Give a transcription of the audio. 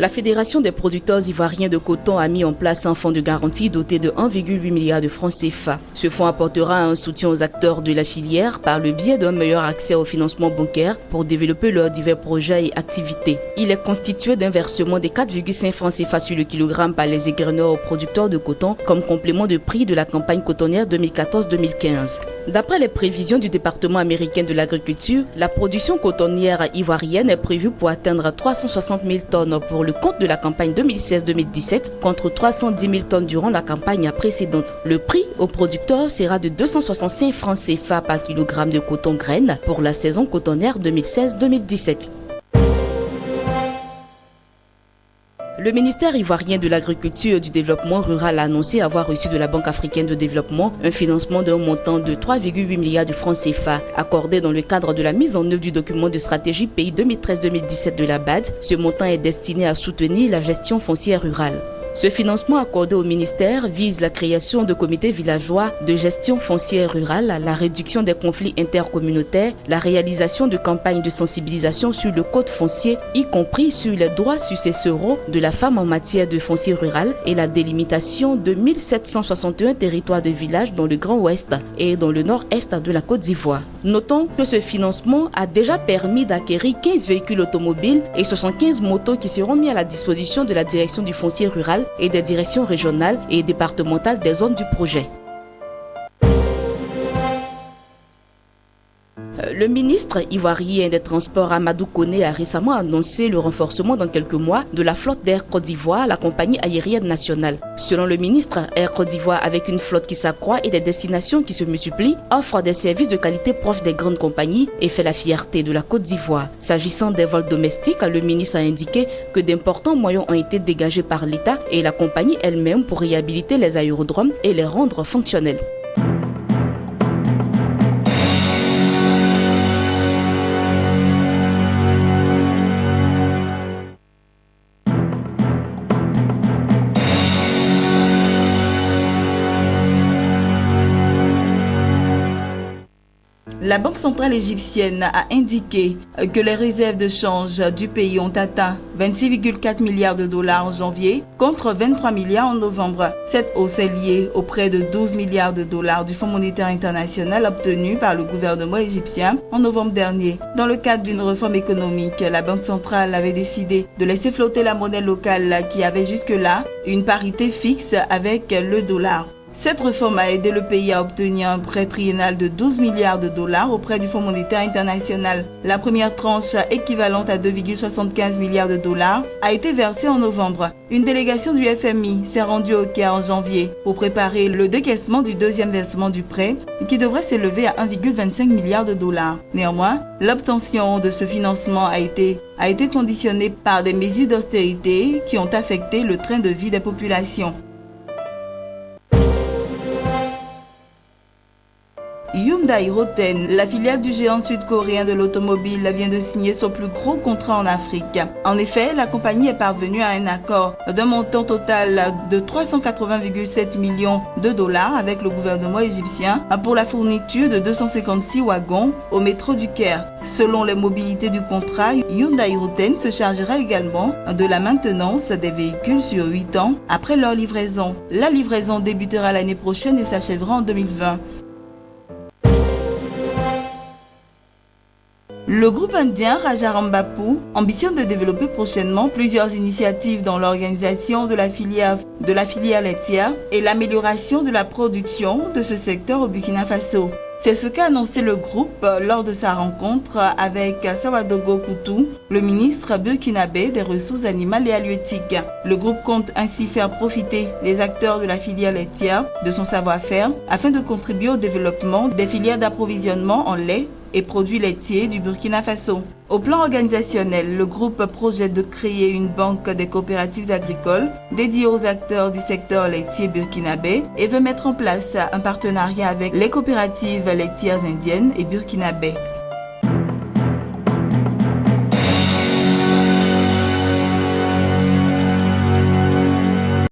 La Fédération des producteurs ivoiriens de coton a mis en place un fonds de garantie doté de 1,8 milliard de francs CFA. Ce fonds apportera un soutien aux acteurs de la filière par le biais d'un meilleur accès au financement bancaire pour développer leurs divers projets et activités. Il est constitué d'un versement de 4,5 francs CFA sur le kilogramme par les égreneurs aux producteurs de coton comme complément de prix de la campagne cotonnière 2014-2015. D'après les prévisions du département américain de l'agriculture, la production cotonnière ivoirienne est prévue pour atteindre 360 000 tonnes pour le compte de la campagne 2016-2017 contre 310 000 tonnes durant la campagne précédente. Le prix aux producteurs sera de 265 francs CFA par kilogramme de coton graine pour la saison cotonnière 2016-2017. Le ministère ivoirien de l'Agriculture et du Développement rural a annoncé avoir reçu de la Banque africaine de développement un financement d'un montant de 3,8 milliards de francs CFA accordé dans le cadre de la mise en œuvre du document de stratégie pays 2013-2017 de la BAD. Ce montant est destiné à soutenir la gestion foncière rurale. Ce financement accordé au ministère vise la création de comités villageois de gestion foncière rurale, la réduction des conflits intercommunautaires, la réalisation de campagnes de sensibilisation sur le code foncier, y compris sur les droits successoraux de la femme en matière de foncier rural et la délimitation de 1761 territoires de villages dans le Grand Ouest et dans le nord-est de la Côte d'Ivoire. Notons que ce financement a déjà permis d'acquérir 15 véhicules automobiles et 75 motos qui seront mis à la disposition de la direction du foncier rural et des directions régionales et départementales des zones du projet. Le ministre ivoirien des Transports Amadou Koné a récemment annoncé le renforcement dans quelques mois de la flotte d'Air Côte d'Ivoire, la compagnie aérienne nationale. Selon le ministre, Air Côte d'Ivoire, avec une flotte qui s'accroît et des destinations qui se multiplient, offre des services de qualité proches des grandes compagnies et fait la fierté de la Côte d'Ivoire. S'agissant des vols domestiques, le ministre a indiqué que d'importants moyens ont été dégagés par l'État et la compagnie elle-même pour réhabiliter les aérodromes et les rendre fonctionnels. La Banque centrale égyptienne a indiqué que les réserves de change du pays ont atteint 26,4 milliards de dollars en janvier contre 23 milliards en novembre. Cette hausse est liée aux près de 12 milliards de dollars du Fonds monétaire international obtenu par le gouvernement égyptien en novembre dernier. Dans le cadre d'une réforme économique, la Banque centrale avait décidé de laisser flotter la monnaie locale qui avait jusque-là une parité fixe avec le dollar. Cette réforme a aidé le pays à obtenir un prêt triennal de 12 milliards de dollars auprès du Fonds monétaire international. La première tranche, équivalente à 2,75 milliards de dollars, a été versée en novembre. Une délégation du FMI s'est rendue au Caire en janvier pour préparer le décaissement du deuxième versement du prêt qui devrait s'élever à 1,25 milliard de dollars. Néanmoins, l'obtention de ce financement a été conditionnée par des mesures d'austérité qui ont affecté le train de vie des populations. Hyundai Rotem, la filiale du géant sud-coréen de l'automobile, vient de signer son plus gros contrat en Afrique. En effet, la compagnie est parvenue à un accord d'un montant total de 380,7 millions de dollars avec le gouvernement égyptien pour la fourniture de 256 wagons au métro du Caire. Selon les mobilités du contrat, Hyundai Rotem se chargera également de la maintenance des véhicules sur 8 ans après leur livraison. La livraison débutera l'année prochaine et s'achèvera en 2020. Le groupe indien Rajaram Bapu ambitionne de développer prochainement plusieurs initiatives dans l'organisation de la filière laitière et l'amélioration de la production de ce secteur au Burkina Faso. C'est ce qu'a annoncé le groupe lors de sa rencontre avec Sawadogo Koutou, le ministre burkinabé des Ressources animales et halieutiques. Le groupe compte ainsi faire profiter les acteurs de la filière laitière de son savoir-faire afin de contribuer au développement des filières d'approvisionnement en lait et produits laitiers du Burkina Faso. Au plan organisationnel, le groupe projette de créer une banque des coopératives agricoles dédiée aux acteurs du secteur laitier burkinabé et veut mettre en place un partenariat avec les coopératives laitières indiennes et burkinabé.